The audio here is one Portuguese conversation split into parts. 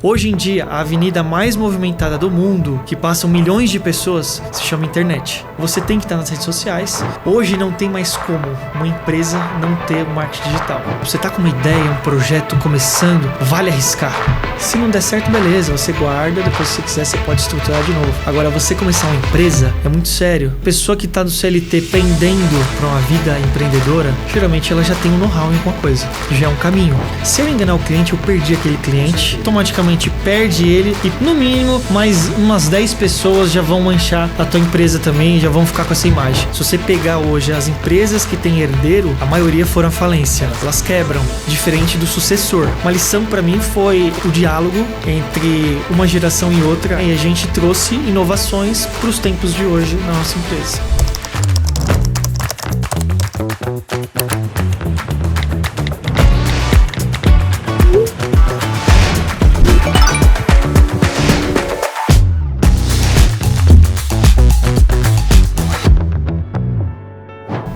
Hoje em dia, a avenida mais movimentada do mundo, que passam milhões de pessoas, se chama internet. Você tem que estar nas redes sociais. Hoje não tem mais como uma empresa não ter marketing digital. Você está com uma ideia, um projeto começando, vale arriscar. Se não der certo, beleza, você guarda, depois se você quiser você pode estruturar de novo. Agora, você começar uma empresa é muito sério. Pessoa que está no CLT pendendo para uma vida empreendedora, geralmente ela já tem um know-how em alguma coisa, já é um caminho. Se eu enganar o cliente, eu perdi aquele cliente, automaticamente perde ele e no mínimo mais umas 10 pessoas já vão manchar a tua empresa também, já vão ficar com essa imagem. Se você pegar hoje as empresas que têm herdeiro, a maioria foram à falência, elas quebram, diferente do sucessor. Uma lição para mim foi o diálogo entre uma geração e outra, e a gente trouxe inovações para os tempos de hoje na nossa empresa.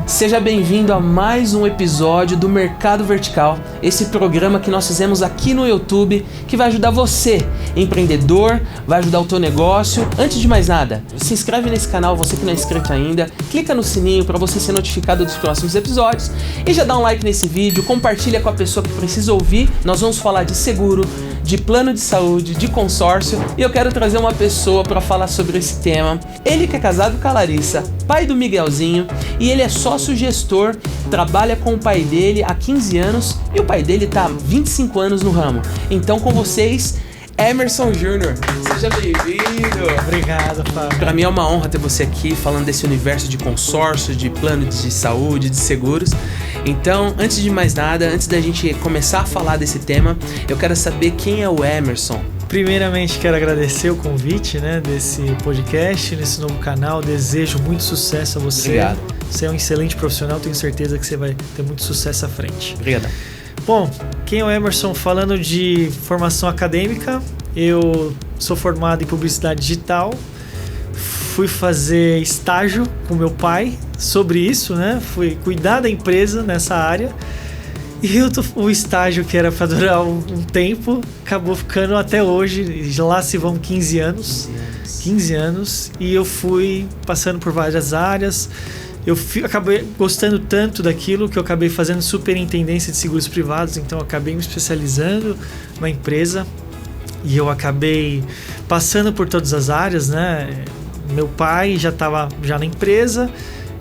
Seja bem-vindo a mais um episódio do Mercado Vertical, esse programa que nós fizemos aqui no YouTube, que vai ajudar você, empreendedor, vai ajudar o teu negócio. Antes de mais nada, se inscreve nesse canal, você que não é inscrito ainda, clica no sininho para você ser notificado dos próximos episódios e já dá um like nesse vídeo, compartilha com a pessoa que precisa ouvir. Nós vamos falar de seguro, de plano de saúde, de consórcio, e eu quero trazer uma pessoa para falar sobre esse tema. Ele que é casado com a Larissa, pai do Miguelzinho, e ele é sócio-gestor, trabalha com o pai dele há 15 anos e o pai dele está há 25 anos no ramo. Então com vocês, Emerson Júnior. Seja bem-vindo. Obrigado, Fábio. Para mim é uma honra ter você aqui falando desse universo de consórcio, de plano de saúde, de seguros. Então, antes de mais nada, antes da gente começar a falar desse tema, eu quero saber quem é o Emerson. Primeiramente, quero agradecer o convite, desse podcast, nesse novo canal. Desejo muito sucesso a você. Obrigado. Você é um excelente profissional, tenho certeza que você vai ter muito sucesso à frente. Obrigado. Bom, quem é o Emerson? Falando de formação acadêmica, eu sou formado em publicidade digital. Fui fazer estágio com meu pai sobre isso, Fui cuidar da empresa nessa área. E o estágio que era para durar um tempo, acabou ficando até hoje. Lá se vão 15 anos. 15 anos. E eu fui passando por várias áreas. Eu acabei gostando tanto daquilo que eu acabei fazendo superintendência de seguros privados. Então eu acabei me especializando na empresa. E eu acabei passando por todas as áreas, Meu pai já estava na empresa.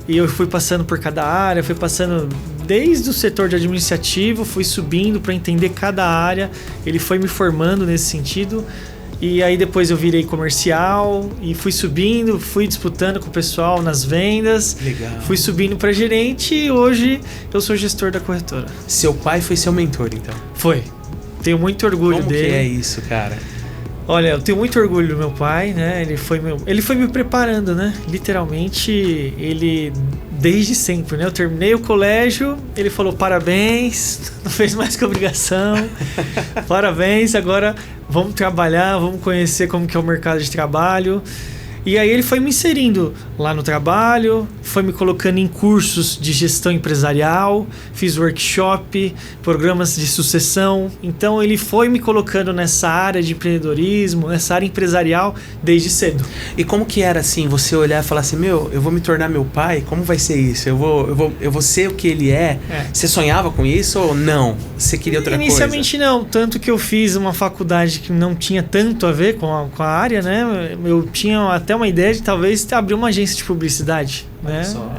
E eu fui passando por cada área, fui passando desde o setor de administrativo, fui subindo para entender cada área. Ele foi me formando nesse sentido. E aí depois eu virei comercial e fui subindo, fui disputando com o pessoal nas vendas. Legal. Fui subindo para gerente e hoje eu sou gestor da corretora. Seu pai foi seu mentor, então? Foi. Tenho muito orgulho dele. Como que é isso, cara? Olha, eu tenho muito orgulho do meu pai, Ele foi me preparando, Literalmente, ele desde sempre, Eu terminei o colégio, ele falou parabéns, não fez mais que obrigação. Parabéns, agora vamos trabalhar, vamos conhecer como que é o mercado de trabalho. E aí ele foi me inserindo lá no trabalho, foi me colocando em cursos de gestão empresarial, fiz workshop, programas de sucessão. Então ele foi me colocando nessa área de empreendedorismo, nessa área empresarial desde cedo. E como que era assim, você olhar e falar assim, eu vou me tornar meu pai? Como vai ser isso? Eu vou ser o que ele é? Você sonhava com isso ou não? Você queria outra coisa? Inicialmente não, tanto que eu fiz uma faculdade que não tinha tanto a ver com a área, Eu tinha até uma ideia de talvez abrir uma agência de publicidade,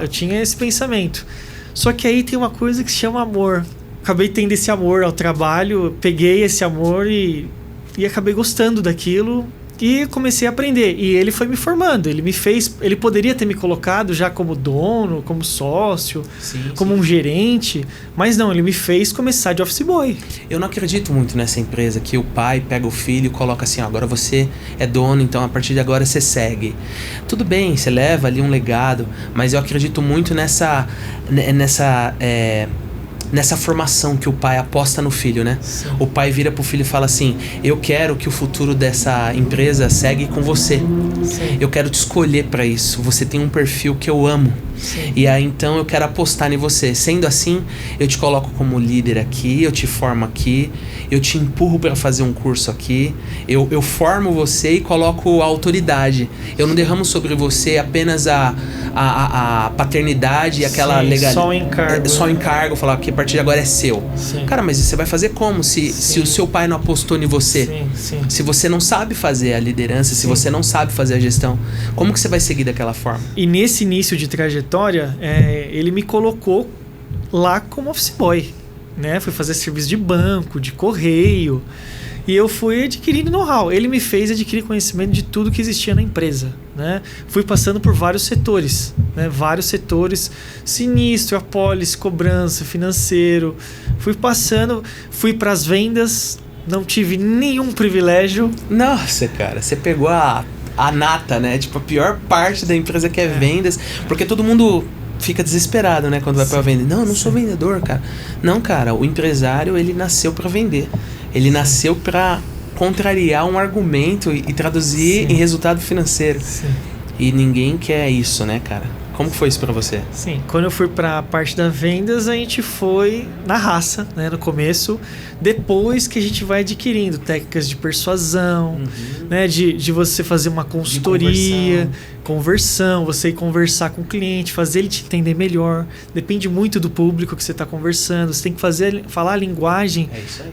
Eu tinha esse pensamento. Só que aí tem uma coisa que se chama amor. Acabei tendo esse amor ao trabalho, peguei esse amor e acabei gostando daquilo e comecei a aprender. E ele foi me formando, ele poderia ter me colocado já como dono, como sócio, como um gerente, mas não, ele me fez começar de office boy. Eu não acredito muito nessa empresa que o pai pega o filho e coloca assim, agora você é dono, então a partir de agora você segue. Tudo bem, você leva ali um legado, mas eu acredito muito nessa formação que o pai aposta no filho, Sim. O pai vira pro filho e fala assim, eu quero que o futuro dessa empresa segue com você. Sim. Eu quero te escolher para isso. Você tem um perfil que eu amo. Sim. E aí então eu quero apostar em você. Sendo assim, eu te coloco como líder aqui, eu te formo aqui, eu te empurro para fazer um curso aqui, eu formo você e coloco a autoridade. Eu não derramo sobre você apenas a paternidade e aquela legalidade. Só o encargo. Só o encargo, falar que a partir de agora é seu. Sim. Cara, mas você vai fazer como se o seu pai não apostou em você? Sim. Se você não sabe fazer a liderança, se você não sabe fazer a gestão, como que você vai seguir daquela forma? E nesse início de trajetória, ele me colocou lá como office boy, né? Fui fazer serviço de banco, de correio, e eu fui adquirindo know-how. Ele me fez adquirir conhecimento de tudo que existia na empresa, né? Fui passando por vários setores, né? Vários setores: sinistro, apólice, cobrança, financeiro. Fui para as vendas, não tive nenhum privilégio. Nossa, cara, você pegou a nata, né? Tipo, a pior parte da empresa que é vendas, porque todo mundo fica desesperado, né, quando vai pra venda. Não sou vendedor, cara. Não, cara, o empresário, ele nasceu pra vender. Ele nasceu pra contrariar um argumento e traduzir em resultado financeiro. Sim. E ninguém quer isso, né, cara? Como que foi isso pra você? Sim, quando eu fui para a parte das vendas, a gente foi na raça, né, no começo. Depois que a gente vai adquirindo técnicas de persuasão, né, de você fazer uma consultoria, conversão, você ir conversar com o cliente, fazer ele te entender melhor. Depende muito do público que você está conversando. Você tem que falar a linguagem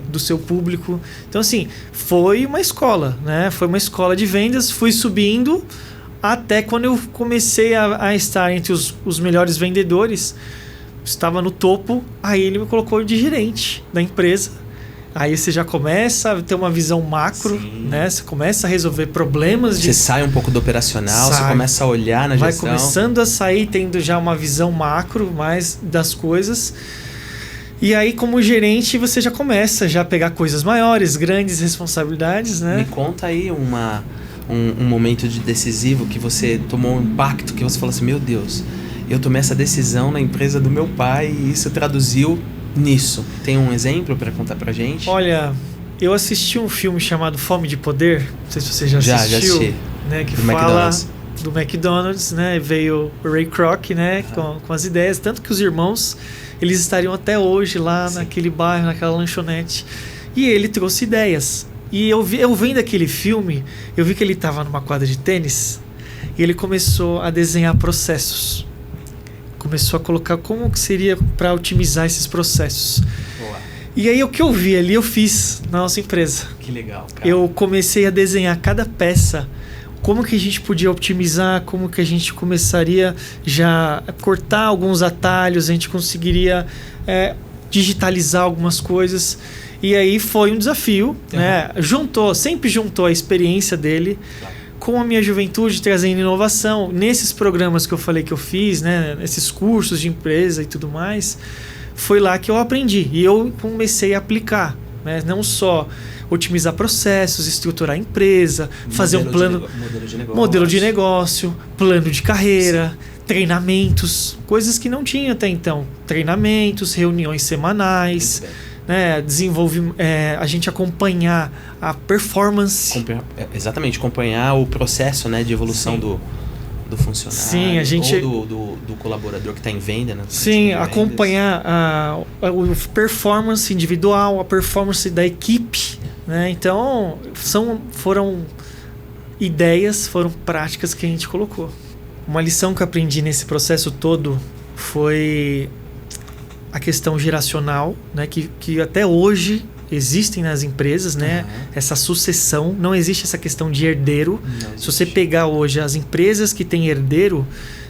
do seu público. Então, assim, foi uma escola, né? Foi uma escola de vendas. Fui subindo até quando eu comecei a estar entre os melhores vendedores. Estava no topo, aí ele me colocou de gerente da empresa. Aí você já começa a ter uma visão macro, né? Você começa a resolver problemas. Você sai um pouco do operacional, você começa a olhar na gestão. Vai começando a sair, tendo já uma visão macro mais das coisas. E aí, como gerente, você já começa a pegar coisas maiores, grandes responsabilidades, né? Me conta aí um momento decisivo que você tomou um impacto, que você falou assim: meu Deus, eu tomei essa decisão na empresa do meu pai e isso traduziu nisso. Tem um exemplo para contar pra gente? Olha, eu assisti um filme chamado Fome de Poder, não sei se você já assistiu. Já assisti. Né, que do fala McDonald's. Do McDonald's, né? Veio o Ray Kroc, né? Com as ideias, tanto que os irmãos, eles estariam até hoje lá naquele bairro, naquela lanchonete. E ele trouxe ideias. E eu vendo aquele filme, eu vi que ele estava numa quadra de tênis e ele começou a desenhar processos. Começou a colocar como que seria para otimizar esses processos. Boa. E aí o que eu vi ali, eu fiz na nossa empresa. Que legal, cara. Eu comecei a desenhar cada peça, como que a gente podia otimizar, como que a gente começaria já a cortar alguns atalhos, a gente conseguiria digitalizar algumas coisas. E aí foi um desafio, né? Sempre juntou a experiência dele com a minha juventude, trazendo inovação. Nesses programas que eu falei que eu fiz, né? Nesses cursos de empresa e tudo mais, foi lá que eu aprendi. E eu comecei a aplicar, né? Não só otimizar processos, estruturar a empresa, fazer um plano, modelo de negócio, plano de carreira, treinamentos, coisas que não tinha até então. Treinamentos, reuniões semanais, né, a gente acompanhar a performance. Exatamente, acompanhar o processo, né, de evolução do funcionário. Sim, a gente, ou do colaborador que está em venda. Né, sim, acompanhar a performance individual, a performance da equipe. Né? Então, foram ideias, foram práticas que a gente colocou. Uma lição que eu aprendi nesse processo todo foi a questão geracional, né, que até hoje existem nas empresas, né? Essa sucessão, não existe essa questão de herdeiro. Se você pegar hoje as empresas que têm herdeiro,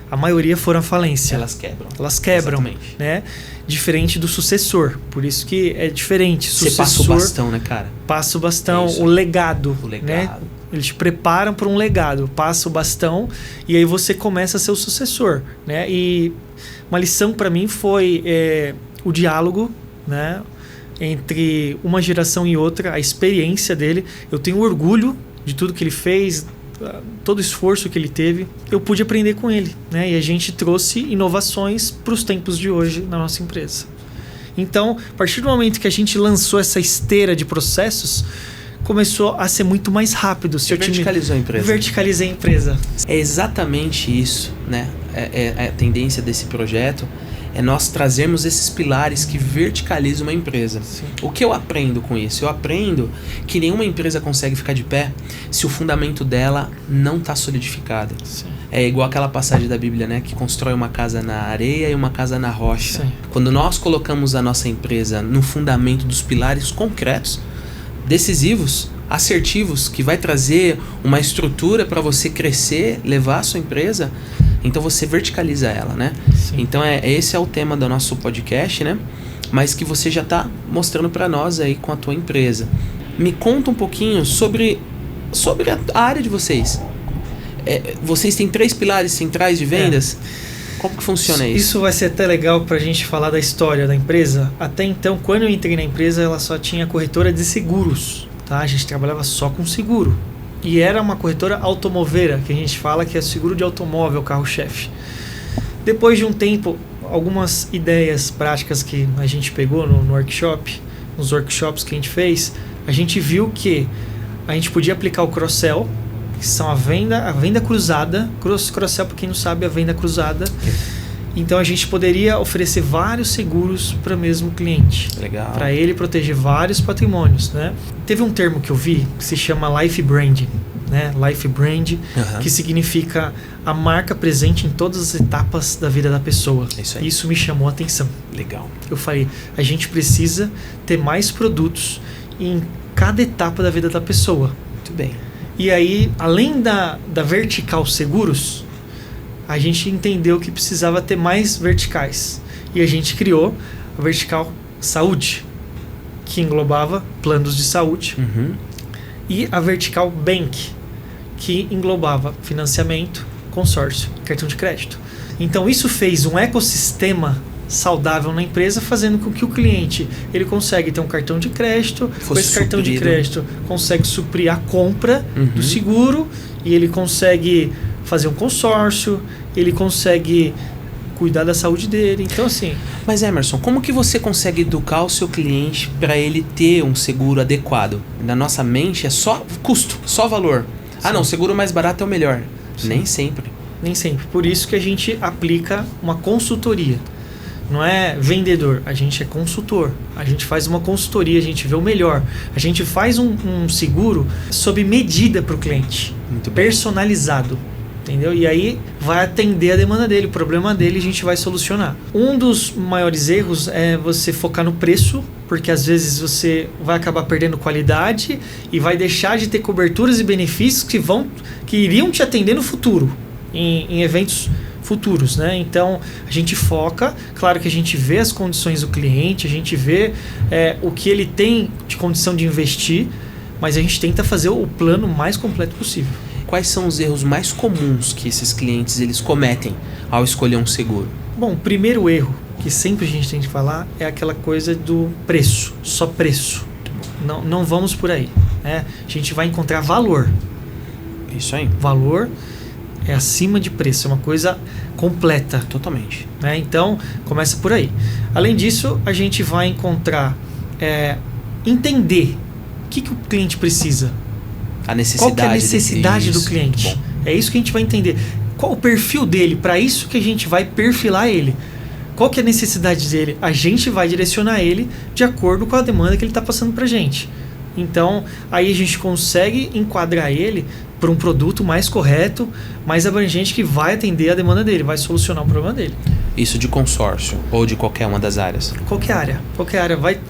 a maioria foram à falência. Elas quebram, né? Diferente do sucessor. Por isso que é diferente. Você passa o bastão, né, cara? Passa o bastão, o legado. Né? Eles te preparam para um legado. Passa o bastão e aí você começa a ser o sucessor, né? E uma lição para mim foi o diálogo, né, entre uma geração e outra, a experiência dele. Eu tenho orgulho de tudo que ele fez, todo o esforço que ele teve. Eu pude aprender com ele, né? E a gente trouxe inovações para os tempos de hoje na nossa empresa. Então, a partir do momento que a gente lançou essa esteira de processos, começou a ser muito mais rápido. Verticalizou a empresa. Verticalizei a empresa. É exatamente isso, né? A tendência desse projeto é nós trazermos esses pilares que verticalizam uma empresa. Sim. O que eu aprendo com isso? Eu aprendo que nenhuma empresa consegue ficar de pé se o fundamento dela não está solidificado. Sim. É igual aquela passagem da Bíblia, né? Que constrói uma casa na areia e uma casa na rocha. Sim. Quando nós colocamos a nossa empresa no fundamento dos pilares concretos, decisivos, assertivos, que vai trazer uma estrutura para você crescer, levar a sua empresa, então você verticaliza ela, né? Sim. Então esse é o tema do nosso podcast, né? Mas que você já está mostrando para nós aí com a tua empresa. Me conta um pouquinho sobre a área de vocês. Vocês têm 3 pilares centrais de vendas? Como que funciona isso? Isso vai ser até legal para a gente falar da história da empresa. Até então, quando eu entrei na empresa, ela só tinha corretora de seguros. Tá? A gente trabalhava só com seguro. E era uma corretora automoveira, que a gente fala que é seguro de automóvel, carro-chefe. Depois de um tempo, algumas ideias práticas que a gente pegou no workshop, nos workshops que a gente fez, a gente viu que a gente podia aplicar o cross-sell, que são a venda cruzada. Cross-sell, para quem não sabe, é a venda cruzada. Então a gente poderia oferecer vários seguros para o mesmo cliente. Legal. Para ele proteger vários patrimônios, né? Teve um termo que eu vi que se chama Life Brand, né? Life Brand, que significa a marca presente em todas as etapas da vida da pessoa. Isso me chamou a atenção. Legal. Eu falei, a gente precisa ter mais produtos em cada etapa da vida da pessoa. Muito bem. E aí, além da vertical seguros, a gente entendeu que precisava ter mais verticais. E a gente criou a vertical saúde, que englobava planos de saúde. E a vertical bank, que englobava financiamento, consórcio, cartão de crédito. Então isso fez um ecossistema saudável na empresa, fazendo com que o cliente ele consegue ter um cartão de crédito, com esse cartão de crédito consegue suprir a compra do seguro, e ele consegue fazer um consórcio, ele consegue cuidar da saúde dele. Então assim... Mas Emerson, como que você consegue educar o seu cliente para ele ter um seguro adequado? Na nossa mente é só custo, só valor. Sim. Ah não, o seguro mais barato é o melhor. Sim. Nem sempre. Nem sempre. Por isso que a gente aplica uma consultoria. Não é vendedor, a gente é consultor. A gente faz uma consultoria, a gente vê o melhor. A gente faz um seguro sob medida para o cliente. Muito bem. Personalizado. Entendeu? E aí vai atender a demanda dele, o problema dele a gente vai solucionar. Um dos maiores erros é você focar no preço, porque às vezes você vai acabar perdendo qualidade e vai deixar de ter coberturas e benefícios que iriam te atender no futuro, em eventos futuros, né? Então a gente foca, claro que a gente vê as condições do cliente, a gente vê o que ele tem de condição de investir, mas a gente tenta fazer o plano mais completo possível. Quais são os erros mais comuns que esses clientes eles cometem ao escolher um seguro? Bom, o primeiro erro que sempre a gente tem que falar é aquela coisa do preço, só preço. Não vamos por aí, né? A gente vai encontrar valor. Isso aí. Valor é acima de preço, é uma coisa completa. Totalmente. Né? Então, começa por aí. Além disso, a gente vai encontrar, entender o que o cliente precisa. A necessidade. Qual que é a necessidade do cliente? Bom. É isso que a gente vai entender. Qual o perfil dele? Para isso que a gente vai perfilar ele. Qual que é a necessidade dele? A gente vai direcionar ele de acordo com a demanda que ele está passando para a gente. Então, aí a gente consegue enquadrar ele para um produto mais correto, mais abrangente, que vai atender a demanda dele, vai solucionar o problema dele. Isso de consórcio ou de qualquer uma das áreas? Qualquer área.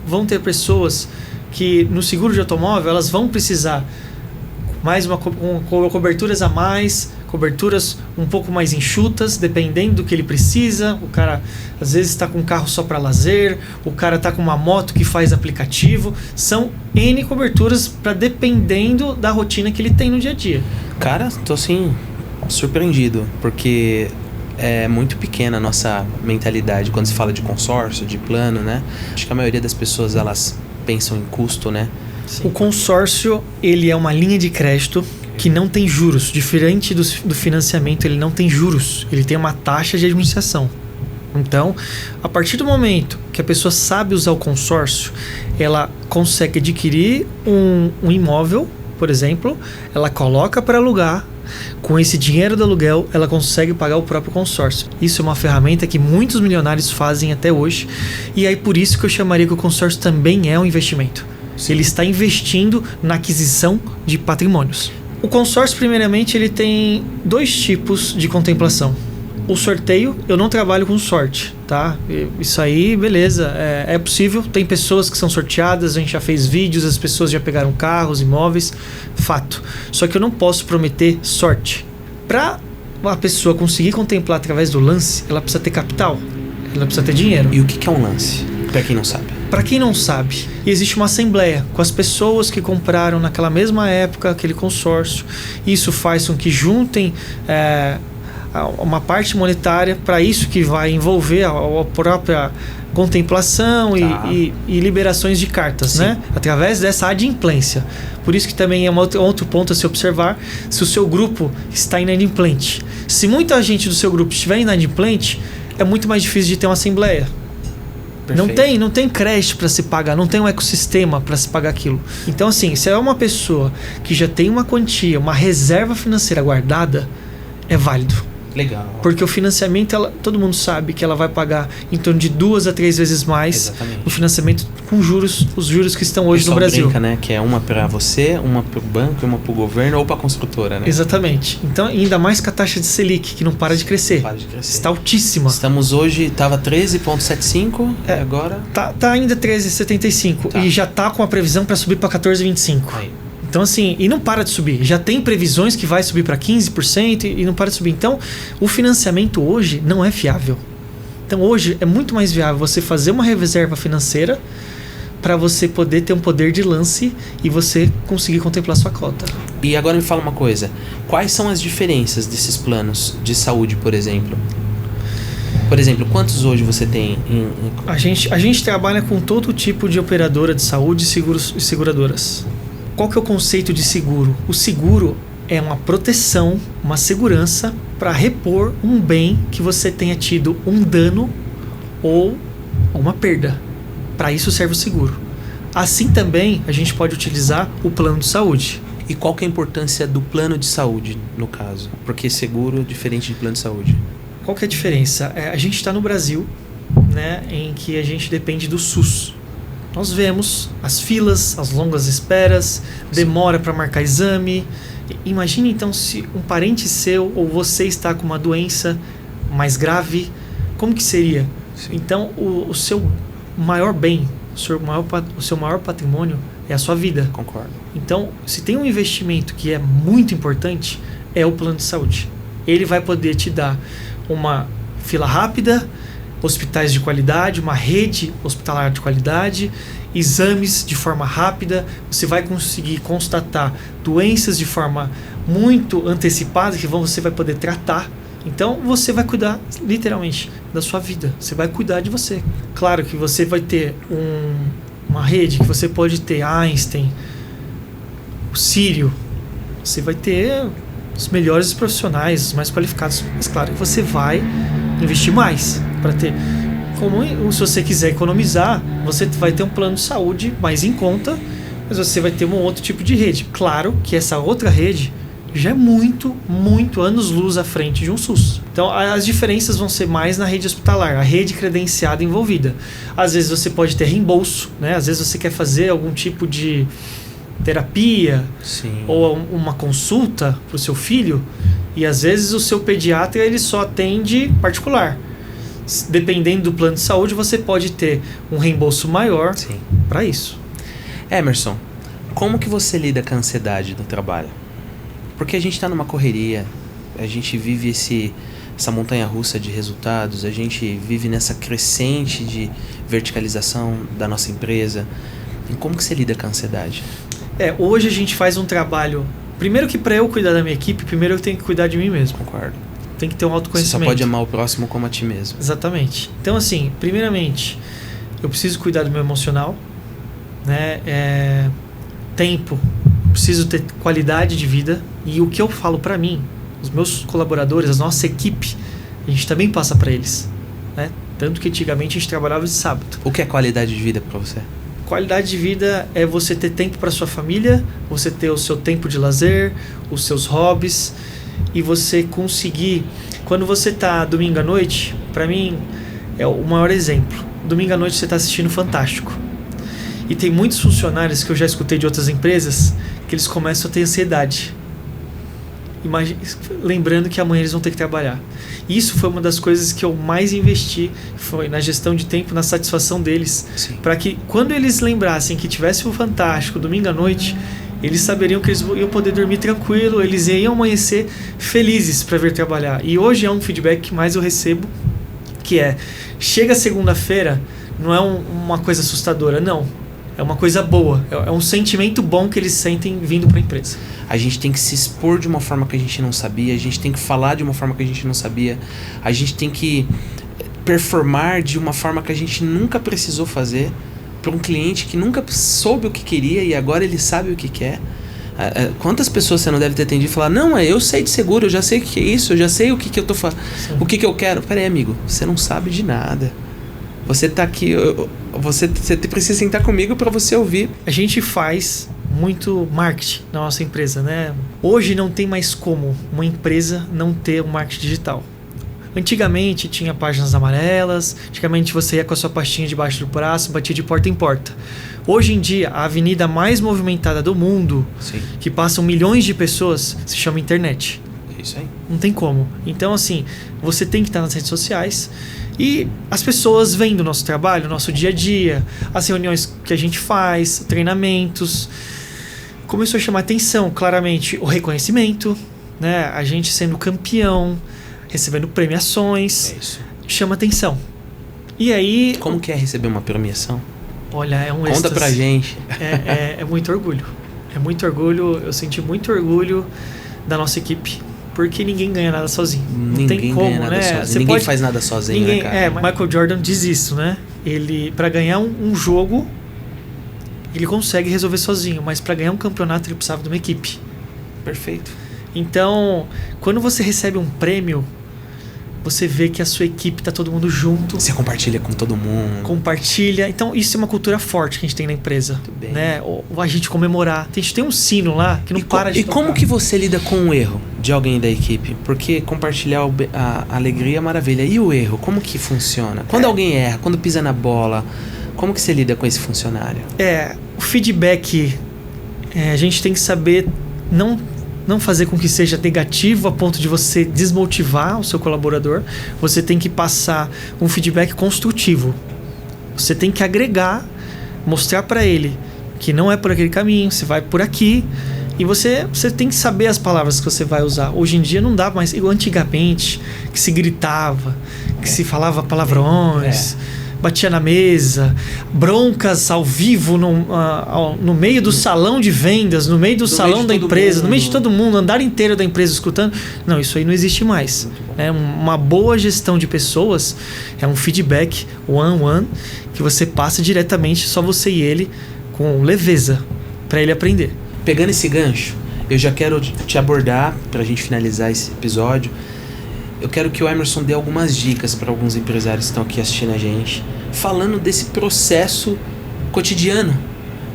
Vão ter pessoas que no seguro de automóvel elas vão precisar mais coberturas a mais, coberturas um pouco mais enxutas, dependendo do que ele precisa. O cara às vezes está com um carro só para lazer, o cara está com uma moto que faz aplicativo. São N coberturas para dependendo da rotina que ele tem no dia a dia. Cara, tô assim surpreendido, porque é muito pequena a nossa mentalidade quando se fala de consórcio, de plano, né? Acho que a maioria das pessoas elas pensam em custo, né? Sim. O consórcio, ele é uma linha de crédito que não tem juros. Diferente do financiamento, ele não tem juros. Ele tem uma taxa de administração. Então, a partir do momento que a pessoa sabe usar o consórcio, ela consegue adquirir um imóvel, por exemplo, ela coloca para alugar, com esse dinheiro do aluguel, ela consegue pagar o próprio consórcio. Isso é uma ferramenta que muitos milionários fazem até hoje. E aí por isso que eu chamaria que o consórcio também é um investimento. Ele está investindo na aquisição de patrimônios. O consórcio, primeiramente, ele tem 2 tipos de contemplação. O sorteio, eu não trabalho com sorte, tá? Isso aí, beleza, é possível. Tem pessoas que são sorteadas, a gente já fez vídeos, as pessoas já pegaram carros, imóveis, fato. Só que eu não posso prometer sorte. Para uma pessoa conseguir contemplar através do lance, ela precisa ter capital, ela precisa ter dinheiro. E o que é um lance? Para quem não sabe. Para quem não sabe, existe uma assembleia com as pessoas que compraram naquela mesma época aquele consórcio. Isso faz com que juntem uma parte monetária para isso que vai envolver a própria contemplação e liberações de cartas, né? Através dessa adimplência. Por isso que também é outro ponto a se observar, se o seu grupo está inadimplente. Se muita gente do seu grupo estiver inadimplente, é muito mais difícil de ter uma assembleia. Não tem crédito para se pagar, não tem um ecossistema para se pagar aquilo. Então, assim, se é uma pessoa que já tem uma quantia, uma reserva financeira guardada, é válido. Legal. Porque o financiamento, todo mundo sabe que ela vai pagar em torno de 2 a 3 vezes mais. Exatamente. O financiamento com juros, os juros que estão hoje no Brasil. Brinca, né? Que é uma para você, uma para o banco, uma para o governo ou para a construtora, né? Exatamente. Então, ainda mais com a taxa de Selic, que não para de crescer. Não para de crescer. Está altíssima. Estamos hoje, estava 13,75 e agora... Tá ainda 13,75 e já tá com a previsão para subir para 14,25. Aí. Então, assim, e não para de subir. Já tem previsões que vai subir para 15% e não para de subir. Então, o financiamento hoje não é fiável. Então, hoje é muito mais viável você fazer uma reserva financeira para você poder ter um poder de lance e você conseguir contemplar sua cota. E agora me fala uma coisa. Quais são as diferenças desses planos de saúde, por exemplo? Por exemplo, quantos hoje você tem? A gente trabalha com todo tipo de operadora de saúde, seguros e seguradoras. Qual que é o conceito de seguro? O seguro é uma proteção, uma segurança para repor um bem que você tenha tido um dano ou uma perda. Para isso serve o seguro. Assim também a gente pode utilizar o plano de saúde. E qual que é a importância do plano de saúde, no caso? Porque seguro é diferente de plano de saúde. Qual que é a diferença? A gente está no Brasil, né, em que a gente depende do SUS. Nós vemos as filas, as longas esperas, demora para marcar exame. Imagine então se um parente seu ou você está com uma doença mais grave, como que seria? Sim. Então o seu maior bem, o seu maior patrimônio é a sua vida. Concordo. Então, se tem um investimento que é muito importante, é o plano de saúde. Ele vai poder te dar uma fila rápida, hospitais de qualidade, uma rede hospitalar de qualidade, exames de forma rápida, você vai conseguir constatar doenças de forma muito antecipada que você vai poder tratar. Então você vai cuidar literalmente da sua vida, você vai cuidar de você. Claro que você vai ter uma rede que você pode ter Einstein, o Sírio, você vai ter os melhores profissionais, os mais qualificados, mas claro que você vai investir mais para ter. Como se você quiser economizar, você vai ter um plano de saúde mais em conta, mas você vai ter um outro tipo de rede. Claro que essa outra rede já é muito anos-luz à frente de um SUS. Então as diferenças vão ser mais na rede hospitalar, a rede credenciada envolvida. Às vezes você pode ter reembolso, né? Às vezes você quer fazer algum tipo de terapia. Sim. Ou uma consulta para o seu filho, e às vezes o seu pediatra ele só atende particular. Dependendo do plano de saúde, você pode ter um reembolso maior para isso. Emerson, como que você lida com a ansiedade no trabalho? Porque a gente está numa correria, a gente vive essa montanha-russa de resultados, a gente vive nessa crescente de verticalização da nossa empresa. E como que você lida com a ansiedade? Hoje a gente faz um trabalho. Primeiro que para eu cuidar da minha equipe, primeiro eu tenho que cuidar de mim mesmo. Concordo. Tem que ter um autoconhecimento. Você só pode amar o próximo como a ti mesmo. Exatamente. Então, assim, primeiramente, eu preciso cuidar do meu emocional, né? Tempo. Preciso ter qualidade de vida. E o que eu falo para mim, os meus colaboradores, a nossa equipe, a gente também passa para eles, né? Tanto que antigamente a gente trabalhava de sábado. O que é qualidade de vida para você? Qualidade de vida é você ter tempo para sua família, você ter o seu tempo de lazer, os seus hobbies. e você conseguir... Quando você tá domingo à noite, pra mim é o maior exemplo. Domingo à noite você tá assistindo Fantástico. E tem muitos funcionários que eu já escutei de outras empresas que eles começam a ter ansiedade. Lembrando que amanhã eles vão ter que trabalhar. E isso foi uma das coisas que eu mais investi, foi na gestão de tempo, na satisfação deles, para que quando eles lembrassem que tivesse o Fantástico domingo à noite, eles saberiam que eles iam poder dormir tranquilo, eles iam amanhecer felizes para vir trabalhar. E hoje é um feedback que mais eu recebo, que é, chega segunda-feira, não é uma coisa assustadora, não. É uma coisa boa, é um sentimento bom que eles sentem vindo para a empresa. A gente tem que se expor de uma forma que a gente não sabia, a gente tem que falar de uma forma que a gente não sabia, a gente tem que performar de uma forma que a gente nunca precisou fazer para um cliente que nunca soube o que queria e agora ele sabe o que quer. Quantas pessoas você não deve ter atendido e falar, não, eu sei de seguro, eu já sei o que é isso, eu já sei o que eu tô o que eu quero. Peraí, amigo, você não sabe de nada. Você tá aqui, você precisa sentar comigo para você ouvir. A gente faz muito marketing na nossa empresa, né? Hoje não tem mais como uma empresa não ter um marketing digital. Antigamente tinha páginas amarelas, antigamente você ia com a sua pastinha debaixo do braço, batia de porta em porta. Hoje em dia, a avenida mais movimentada do mundo, que passam milhões de pessoas, se chama internet. É isso aí. Não tem como. Então, assim, você tem que estar nas redes sociais e as pessoas vendo o nosso trabalho, o nosso dia a dia, as reuniões que a gente faz, treinamentos. Começou a chamar atenção, claramente, o reconhecimento, né? A gente sendo campeão, recebendo premiações, chama atenção. E aí... Como que é receber uma premiação? Olha, é um Conta êxtase. pra gente. É muito orgulho. É muito orgulho, eu senti muito orgulho da nossa equipe, porque ninguém ganha nada sozinho. Não tem como, ganha nada né? Sozinho. Ninguém faz nada sozinho, né, cara? Michael Jordan diz isso, né? Ele, pra ganhar um jogo, ele consegue resolver sozinho, mas para ganhar um campeonato ele precisava de uma equipe. Perfeito. Então, quando você recebe um prêmio, você vê que a sua equipe tá todo mundo junto. Você compartilha com todo mundo. Compartilha. Então, isso é uma cultura forte que a gente tem na empresa. Muito bem. Né? A gente comemorar. A gente tem um sino lá que não para de tocar. E como que você lida com o erro de alguém da equipe? Porque compartilhar a alegria é maravilha. E o erro, como que funciona? Quando alguém erra, quando pisa na bola, como que você lida com esse funcionário? O feedback, a gente tem que saber não fazer com que seja negativo a ponto de você desmotivar o seu colaborador. Você tem que passar um feedback construtivo. Você tem que agregar, mostrar para ele que não é por aquele caminho, você vai por aqui. E você tem que saber as palavras que você vai usar. Hoje em dia não dá mais. Antigamente, que se gritava, que se falava palavrões... batia na mesa, broncas ao vivo no meio do salão de vendas, no meio do salão da empresa, no meio de todo mundo, andar inteiro da empresa escutando. Não, isso aí não existe mais. Uma boa gestão de pessoas é um feedback one-on-one que você passa diretamente, só você e ele, com leveza, para ele aprender. Pegando esse gancho, eu já quero te abordar, para a gente finalizar esse episódio. Eu quero que o Emerson dê algumas dicas para alguns empresários que estão aqui assistindo a gente, falando desse processo cotidiano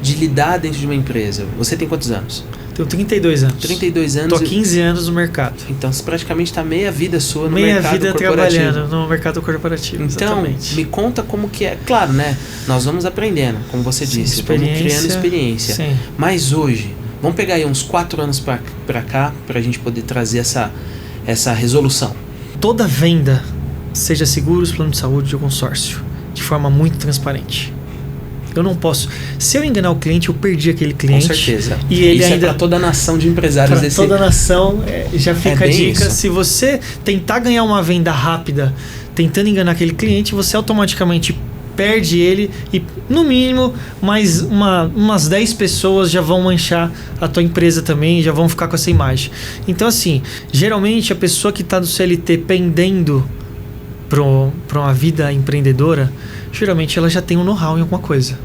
de lidar dentro de uma empresa. Você tem quantos anos? Tenho 32 anos. 32 anos. Tô há 15 anos no mercado. Então você praticamente está meia vida sua no mercado corporativo. Meia vida trabalhando no mercado corporativo, exatamente. Então, me conta como que é. Claro, né? Nós vamos aprendendo, como você disse. Vamos criando experiência. Sim. Mas hoje, vamos pegar aí uns 4 anos para cá, para a gente poder trazer essa resolução. Toda venda, seja seguros, plano de saúde ou consórcio, de forma muito transparente. Eu não posso... Se eu enganar o cliente, eu perdi aquele cliente. Com certeza. E ele isso ainda... é para toda a nação de empresários. Para toda a nação, já fica a dica. Isso. Se você tentar ganhar uma venda rápida, tentando enganar aquele cliente, você automaticamente perde ele e, no mínimo, mais umas 10 pessoas já vão manchar a tua empresa também, já vão ficar com essa imagem. Então, assim, geralmente a pessoa que está do CLT pendendo para uma vida empreendedora, geralmente ela já tem um know-how em alguma coisa.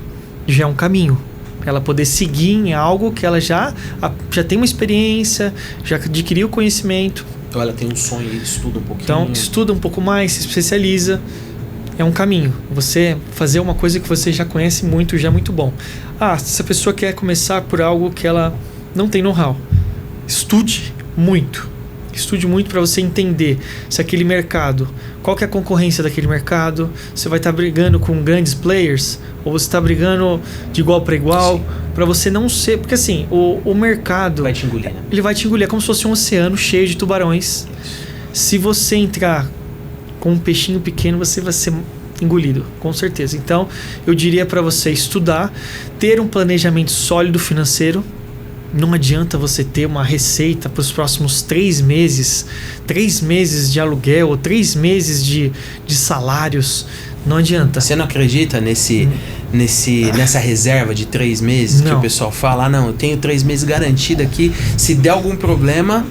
Já é um caminho. Ela poder seguir em algo que ela já tem uma experiência, já adquiriu conhecimento. Ou ela tem um sonho e estuda um pouquinho. Então, estuda um pouco mais, se especializa. É um caminho. Você fazer uma coisa que você já conhece muito, já é muito bom. Se a pessoa quer começar por algo que ela não tem know-how, estude muito. Estude muito para você entender se aquele mercado, qual que é a concorrência daquele mercado, você vai estar brigando com grandes players ou você está brigando de igual para igual, para você não ser... Porque assim, o mercado... Vai te engolir, né? Ele vai te engolir, é como se fosse um oceano cheio de tubarões. Se você entrar com um peixinho pequeno, você vai ser engolido, com certeza. Então, eu diria para você estudar, ter um planejamento sólido financeiro. Não adianta você ter uma receita para os próximos 3 meses, 3 meses de aluguel ou 3 meses de salários. Não adianta. Você não acredita nessa reserva de 3 meses que o pessoal fala? Não, eu tenho 3 meses garantido aqui. Se der algum problema...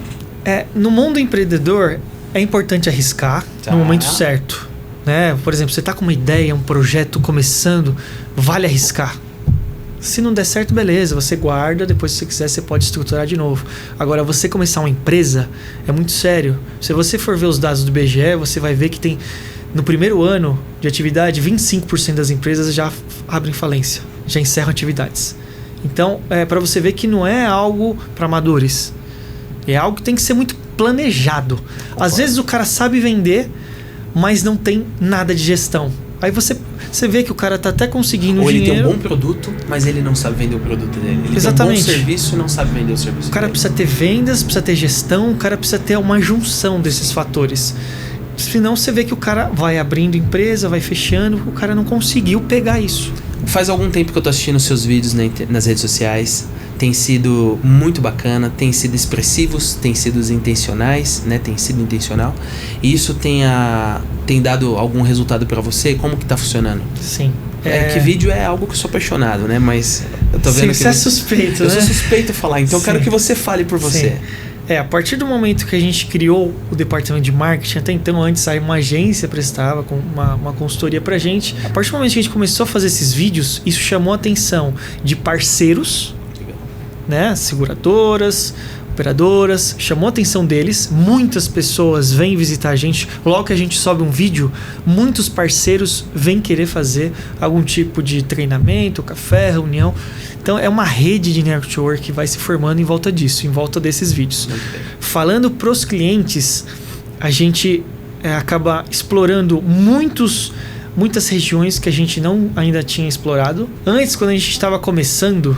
No mundo empreendedor, é importante arriscar no momento certo. Né? Por exemplo, você está com uma ideia, um projeto começando, vale arriscar. Se não der certo, beleza, você guarda, depois se você quiser você pode estruturar de novo. Agora, você começar uma empresa é muito sério. Se você for ver os dados do IBGE, você vai ver que tem, no primeiro ano de atividade, 25% das empresas já abrem falência, já encerram atividades. Então, para você ver que não é algo para amadores. É algo que tem que ser muito planejado. Às vezes o cara sabe vender, mas não tem nada de gestão. Aí você vê que o cara tá até conseguindo ou dinheiro. Ou ele tem um bom produto, mas ele não sabe vender o produto dele. Ele Exatamente. tem um bom serviço e não sabe vender o serviço O cara dele. precisa ter vendas, precisa ter gestão, o cara precisa ter uma junção desses fatores. Senão você vê que o cara vai abrindo empresa, vai fechando, o cara não conseguiu pegar isso. Faz algum tempo que eu tô assistindo seus vídeos nas redes sociais. Tem sido muito bacana, tem sido expressivos, tem sido intencionais, né? Tem sido intencional. E isso tem dado algum resultado para você? Como que tá funcionando? Sim. Que vídeo é algo que eu sou apaixonado, né? Mas eu tô vendo que você é suspeito, eu né? sou suspeito a falar, então eu quero que você fale por você. Sim. A partir do momento que a gente criou o departamento de marketing, até então antes aí uma agência prestava com uma consultoria pra gente. A partir do momento que a gente começou a fazer esses vídeos, isso chamou a atenção de parceiros, né? Seguradoras, operadoras, chamou a atenção deles. Muitas pessoas vêm visitar a gente. Logo que a gente sobe um vídeo, muitos parceiros vêm querer fazer algum tipo de treinamento, café, reunião. Então é uma rede de network que vai se formando em volta disso, em volta desses vídeos. Falando para os clientes, a gente acaba explorando muitas regiões que a gente não ainda tinha explorado. Antes, quando a gente estava começando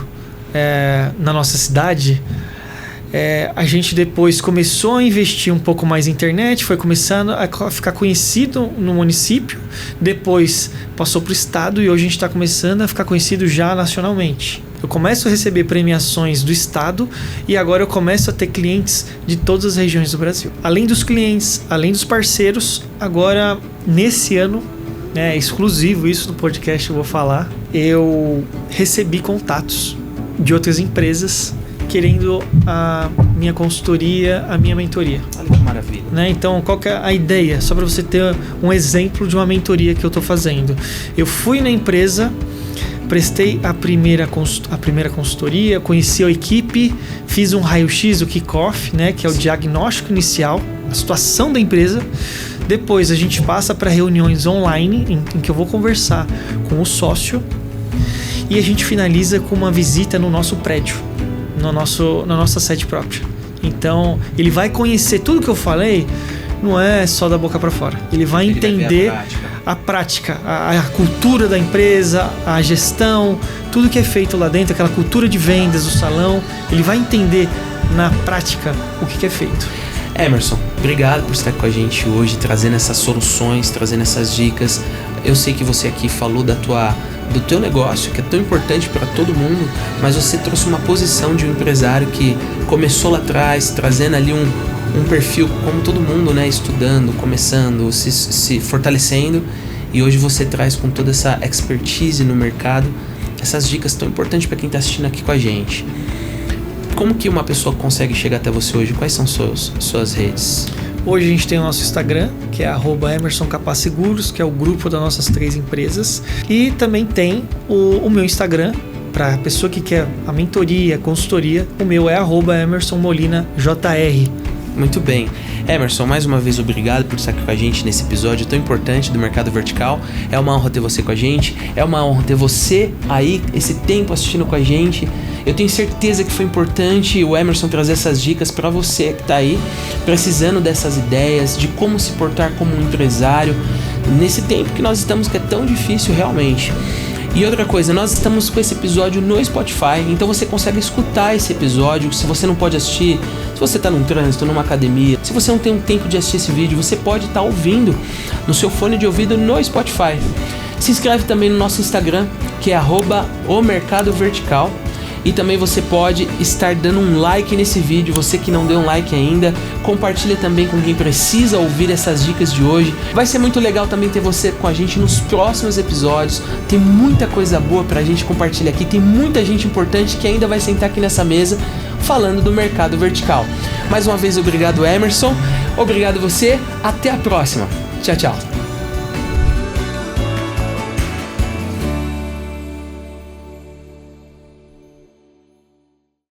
na nossa cidade, a gente depois começou a investir um pouco mais na internet, foi começando a ficar conhecido no município, depois passou para o estado e hoje a gente está começando a ficar conhecido já nacionalmente. Eu começo a receber premiações do estado e agora eu começo a ter clientes de todas as regiões do Brasil. Além dos clientes, além dos parceiros, agora nesse ano, exclusivo isso no podcast eu vou falar, eu recebi contatos de outras empresas querendo a minha consultoria, a minha mentoria. Olha que maravilha. Então, qual que é a ideia? Só para você ter um exemplo de uma mentoria que eu estou fazendo. Eu fui na empresa, prestei a primeira consultoria, conheci a equipe, fiz um raio-x, o kick-off, que é o diagnóstico inicial, a situação da empresa. Depois a gente passa para reuniões online em que eu vou conversar com o sócio e a gente finaliza com uma visita no nosso prédio, na nossa sede própria. Então, ele vai conhecer tudo que eu falei, não é só da boca para fora. Ele vai entender a prática, a cultura da empresa, a gestão, tudo que é feito lá dentro, aquela cultura de vendas do salão. Ele vai entender na prática o que é feito. Emerson, obrigado por estar com a gente hoje, trazendo essas soluções, trazendo essas dicas. Eu sei que você aqui falou do teu negócio, que é tão importante para todo mundo, mas você trouxe uma posição de um empresário que começou lá atrás, trazendo ali um perfil como todo mundo, estudando, começando, se fortalecendo, e hoje você traz com toda essa expertise no mercado, essas dicas tão importantes para quem está assistindo aqui com a gente. Como que uma pessoa consegue chegar até você hoje? Quais são suas redes? Hoje a gente tem o nosso Instagram, que é @EmersonCapazSeguros, que é o grupo das nossas 3 empresas. E também tem o meu Instagram, para a pessoa que quer a mentoria, a consultoria. O meu é @EmersonMolinaJR. Muito bem. Emerson, mais uma vez obrigado por estar aqui com a gente nesse episódio tão importante do Mercado Vertical. É uma honra ter você com a gente, é uma honra ter você aí, esse tempo assistindo com a gente. Eu tenho certeza que foi importante o Emerson trazer essas dicas para você que está aí precisando dessas ideias, de como se portar como um empresário nesse tempo que nós estamos, que é tão difícil realmente. E outra coisa, nós estamos com esse episódio no Spotify, então você consegue escutar esse episódio. Se você não pode assistir, se você está num trânsito, numa academia, se você não tem um tempo de assistir esse vídeo, você pode estar ouvindo no seu fone de ouvido no Spotify. Se inscreve também no nosso Instagram, que é @omercadovertical. E também você pode estar dando um like nesse vídeo, você que não deu um like ainda, compartilha também com quem precisa ouvir essas dicas de hoje. Vai ser muito legal também ter você com a gente nos próximos episódios, tem muita coisa boa pra gente compartilhar aqui, tem muita gente importante que ainda vai sentar aqui nessa mesa falando do mercado vertical. Mais uma vez, obrigado Emerson, obrigado você, até a próxima, tchau, tchau.